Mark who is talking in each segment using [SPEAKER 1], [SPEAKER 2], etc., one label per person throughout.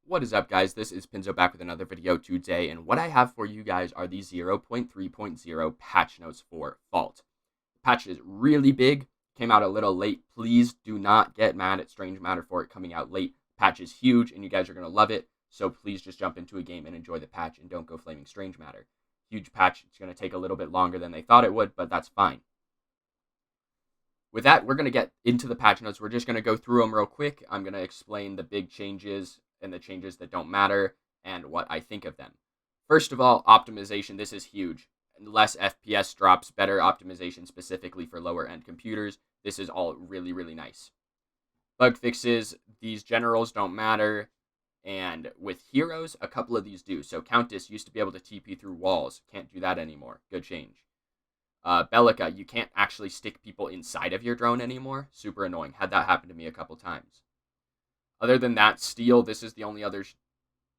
[SPEAKER 1] What is up, guys? This is Pinzo back with another video today, and what I have for you guys are the 0.3.0 patch notes for Fault. The patch is really big, came out a little late. Please do not get mad at Strange Matter for it coming out late. Patch is huge, and you guys are going to love it, so please just jump into a game and enjoy the patch, and don't go flaming Strange Matter. Huge patch, it's going to take a little bit longer than they thought it would, but that's fine. With that, we're going to get into the patch notes. We're just going to go through them real quick. I'm going to explain the big changes and the changes that don't matter and what I think of them. First of all, optimization. This is huge. Less FPS drops, better optimization specifically for lower end computers. This is all really, really nice. Bug fixes. These generals don't matter. And with heroes, a couple of these do. So Countess used to be able to TP through walls. Can't do that anymore. Good change. Bellica, you can't actually stick people inside of your drone anymore. Super annoying. Had that happen to me a couple times. Other than that, Steel, this is the only other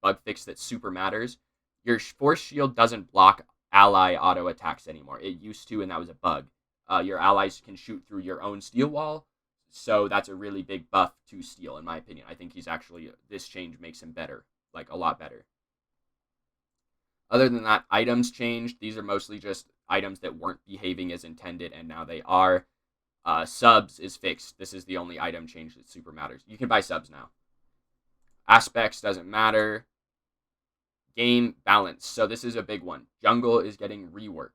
[SPEAKER 1] bug fix that super matters. Your Force Shield doesn't block ally auto attacks anymore. It used to, and that was a bug. Your allies can shoot through your own Steel wall, so that's a really big buff to Steel, in my opinion. I think he's actually, this change makes him better, like a lot better. Other than that, items changed. These are mostly just items that weren't behaving as intended, and now they are. Subs is fixed. This is the only item change that super matters. You can buy subs now. Aspects doesn't matter. Game balance. So this is a big one. Jungle is getting reworked.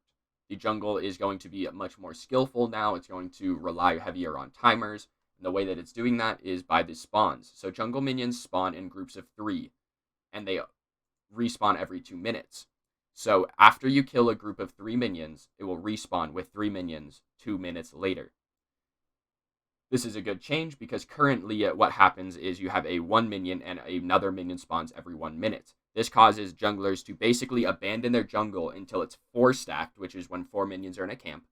[SPEAKER 1] The jungle is going to be much more skillful now. It's going to rely heavier on timers. And the way that it's doing that is by the spawns. So jungle minions spawn in groups of 3, and they respawn every 2 minutes. So after you kill a group of 3 minions, it will respawn with 3 minions 2 minutes later. This is a good change because currently what happens is you have a 1 minion and another minion spawns every 1 minute. This causes junglers to basically abandon their jungle until it's 4 stacked, which is when 4 minions are in a camp.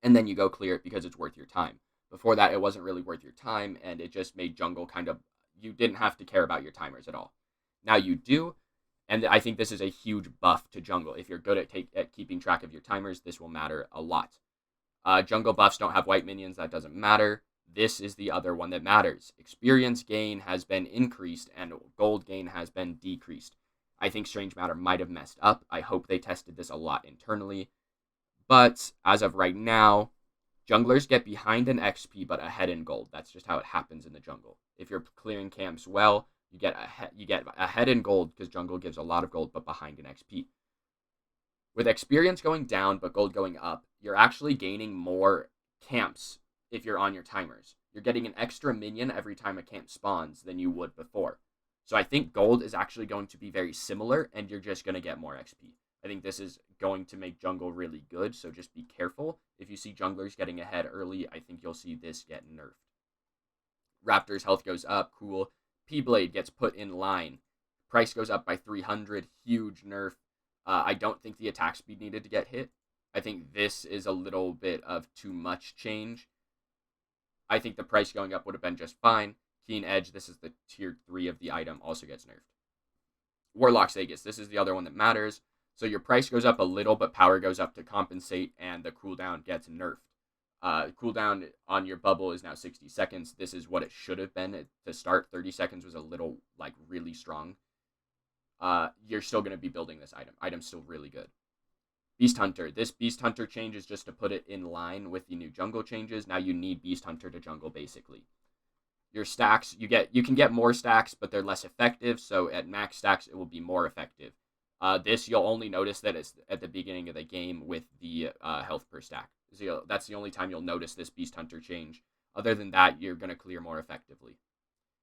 [SPEAKER 1] And then you go clear it because it's worth your time. Before that, it wasn't really worth your time, and it just made jungle kind of, you didn't have to care about your timers at all. Now you do, and I think this is a huge buff to jungle. If you're good at keeping track of your timers, this will matter a lot. Jungle buffs don't have white minions. That doesn't matter. This is the other one that matters. Experience gain has been increased and gold gain has been decreased. I think Strange Matter might have messed up. I hope they tested this a lot internally. But as of right now, junglers get behind in XP but ahead in gold. That's just how it happens in the jungle. If you're clearing camps well, you get ahead in gold because jungle gives a lot of gold but behind in XP. With experience going down but gold going up, you're actually gaining more camps if you're on your timers. You're getting an extra minion every time a camp spawns than you would before. So I think gold is actually going to be very similar, and you're just going to get more XP. I think this is going to make jungle really good, so just be careful. If you see junglers getting ahead early, I think you'll see this get nerfed. Raptor's health goes up, cool. P-Blade gets put in line. Price goes up by 300, huge nerf. I don't think the attack speed needed to get hit. I think this is a little bit of too much change. I think the price going up would have been just fine. Keen Edge, this is the tier 3 of the item, also gets nerfed. Warlock's Aegis, this is the other one that matters. So your price goes up a little, but power goes up to compensate, and the cooldown gets nerfed. Cooldown on your bubble is now 60 seconds. This is what it should have been to start. 30 seconds was a little, really strong. You're still going to be building this item. Item's still really good. Beast Hunter. This Beast Hunter change is just to put it in line with the new jungle changes. Now you need Beast Hunter to jungle, basically. Your stacks, you can get more stacks, but they're less effective, so at max stacks, it will be more effective. This, you'll only notice that it's at the beginning of the game with the health per stack. So that's the only time you'll notice this Beast Hunter change. Other than that, you're going to clear more effectively.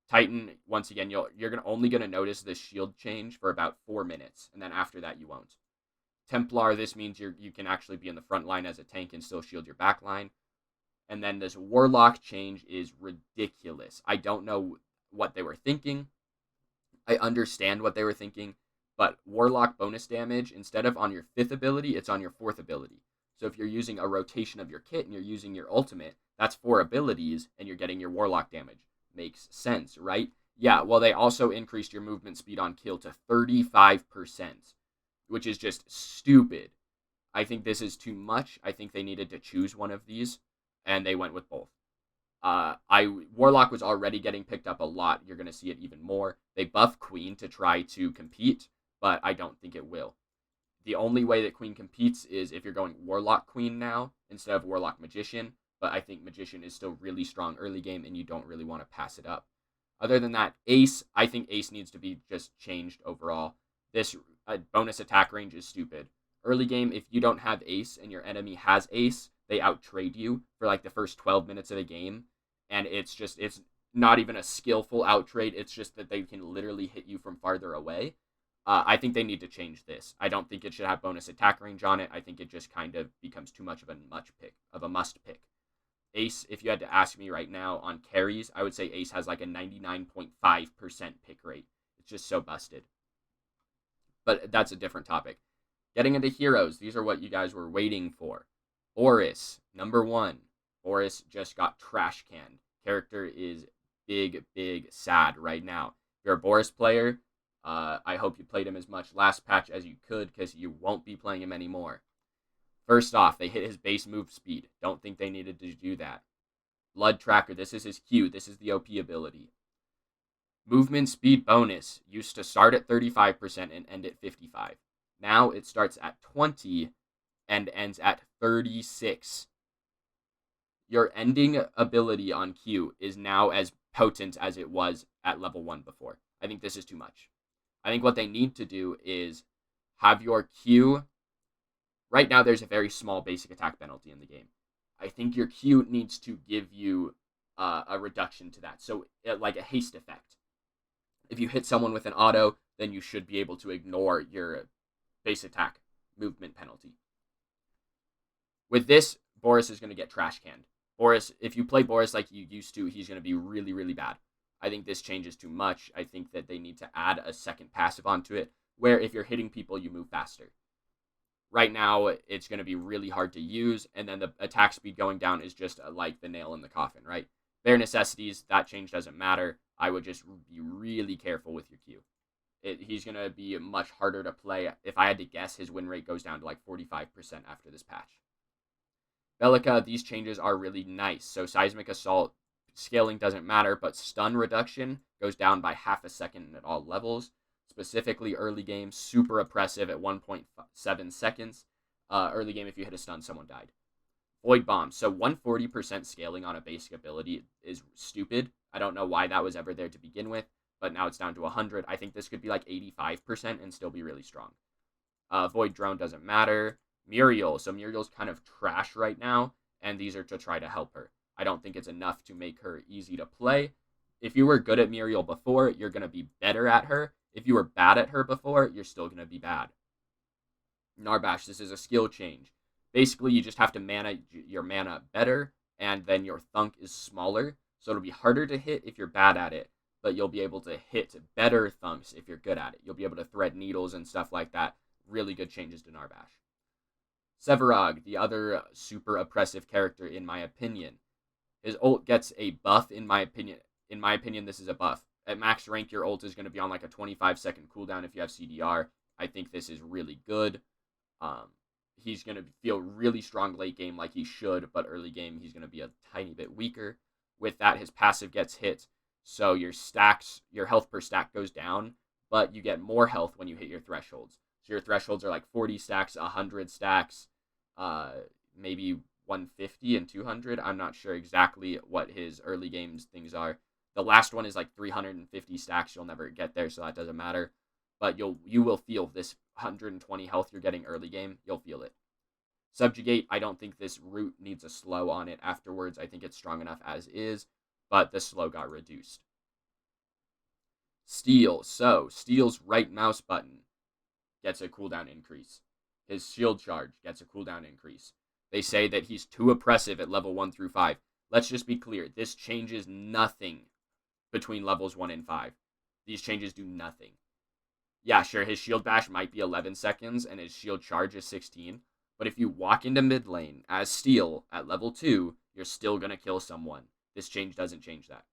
[SPEAKER 1] Titan, once again, you're only going to notice this shield change for about 4 minutes, and then after that, you won't. Templar, this means you can actually be in the front line as a tank and still shield your back line. And then this Warlock change is ridiculous. I don't know what they were thinking. I understand what they were thinking, but Warlock bonus damage, instead of on your 5th ability, it's on your 4th ability. So if you're using a rotation of your kit and you're using your ultimate, that's 4 abilities, and you're getting your Warlock damage. Makes sense, right? Yeah, well, they also increased your movement speed on kill to 35%, which is just stupid. I think this is too much. I think they needed to choose one of these, and they went with both. Warlock was already getting picked up a lot. You're going to see it even more. They buff Queen to try to compete, but I don't think it will. The only way that Queen competes is if you're going Warlock Queen now instead of Warlock Magician, but I think Magician is still really strong early game, and you don't really want to pass it up. Other than that, Ace, I think Ace needs to be just changed overall. This bonus attack range is stupid. Early game, if you don't have Ace and your enemy has Ace, they outtrade you for like the first 12 minutes of the game, and it's not even a skillful outtrade. It's just that they can literally hit you from farther away. I think they need to change this. I don't think it should have bonus attack range on it. I think it just kind of becomes too much of a must pick. Ace, if you had to ask me right now on carries, I would say Ace has like a 99.5% pick rate. It's just so busted. But that's a different topic. Getting into heroes, these are what you guys were waiting for. Boris, number 1. Boris just got trash canned. Character is big sad right now. If you're a Boris player, I hope you played him as much last patch as you could, because you won't be playing him anymore. First off, they hit his base move speed. Don't think they needed to do that. Blood Tracker, this is his Q. This is the OP ability. Movement speed bonus used to start at 35% and end at 55%. Now it starts at 20 and ends at 36. Your ending ability on Q is now as potent as it was at level 1 before. I think this is too much. I think what they need to do is have your Q... Right now, there's a very small basic attack penalty in the game. I think your Q needs to give you a reduction to that. So, like a haste effect. If you hit someone with an auto, then you should be able to ignore your base attack movement penalty. With this, Boris is going to get trash canned. Boris, if you play Boris like you used to, he's going to be really bad. I think this changes too much. I think that they need to add a second passive onto it, where if you're hitting people, you move faster. Right now, it's going to be really hard to use, and then the attack speed going down is just like the nail in the coffin, right? Bare necessities, that change doesn't matter. I would just be really careful with your Q. He's going to be much harder to play. If I had to guess, his win rate goes down to like 45% after this patch. Bellica, these changes are really nice. So Seismic Assault, scaling doesn't matter, but stun reduction goes down by half a second at all levels. Specifically early game, super oppressive at 1.7 seconds. Early game, if you hit a stun, someone died. Void Bomb. So 140% scaling on a basic ability is stupid. I don't know why that was ever there to begin with, but now it's down to 100. I think this could be like 85% and still be really strong. Void Drone doesn't matter. Muriel. So Muriel's kind of trash right now, and these are to try to help her. I don't think it's enough to make her easy to play. If you were good at Muriel before, you're going to be better at her. If you were bad at her before, you're still going to be bad. Narbash, this is a skill change. Basically, you just have to mana your mana better, and then your thunk is smaller. So it'll be harder to hit if you're bad at it, but you'll be able to hit better thunks if you're good at it. You'll be able to thread needles and stuff like that. Really good changes to Narbash. Sevarog, the other super oppressive character in my opinion. His ult gets a buff in my opinion. In my opinion, this is a buff. At max rank, your ult is going to be on like a 25-second cooldown if you have CDR. I think this is really good. He's going to feel really strong late game like he should, but early game, he's going to be a tiny bit weaker. With that, his passive gets hit, so your health per stack goes down, but you get more health when you hit your thresholds. So your thresholds are like 40 stacks, 100 stacks, maybe 150 and 200. I'm not sure exactly what his early games things are. The last one is like 350 stacks. You'll never get there, so that doesn't matter. But you will feel this 120 health you're getting early game. You'll feel it. Subjugate, I don't think this root needs a slow on it afterwards. I think it's strong enough as is, but the slow got reduced. Steel. So, Steel's right mouse button gets a cooldown increase. His shield charge gets a cooldown increase. They say that he's too oppressive at level 1 through 5. Let's just be clear. This changes nothing between levels 1 and 5. These changes do nothing. Yeah, sure, his shield bash might be 11 seconds, and his shield charge is 16. But if you walk into mid lane as Steel at level 2, you're still going to kill someone. This change doesn't change that.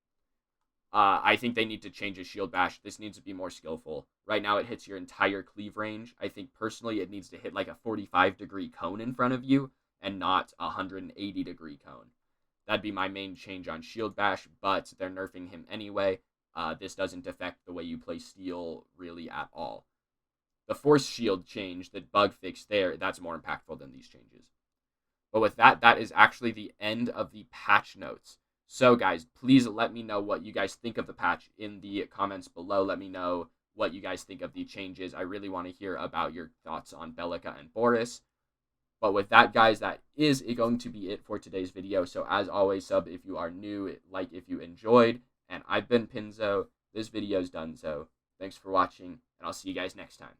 [SPEAKER 1] I think they need to change his shield bash. This needs to be more skillful. Right now, it hits your entire cleave range. I think, personally, it needs to hit like a 45-degree cone in front of you and not a 180-degree cone. That'd be my main change on Shield Bash, but they're nerfing him anyway. This doesn't affect the way you play Steel really at all. The Force Shield change, the bug fix there, that's more impactful than these changes. But with that, that is actually the end of the patch notes. So guys, please let me know what you guys think of the patch in the comments below. Let me know what you guys think of the changes. I really want to hear about your thoughts on Belica and Boris. But with that, guys, that is going to be it for today's video. So as always, sub if you are new, like if you enjoyed. And I've been Pinzo. This video's done, so thanks for watching, and I'll see you guys next time.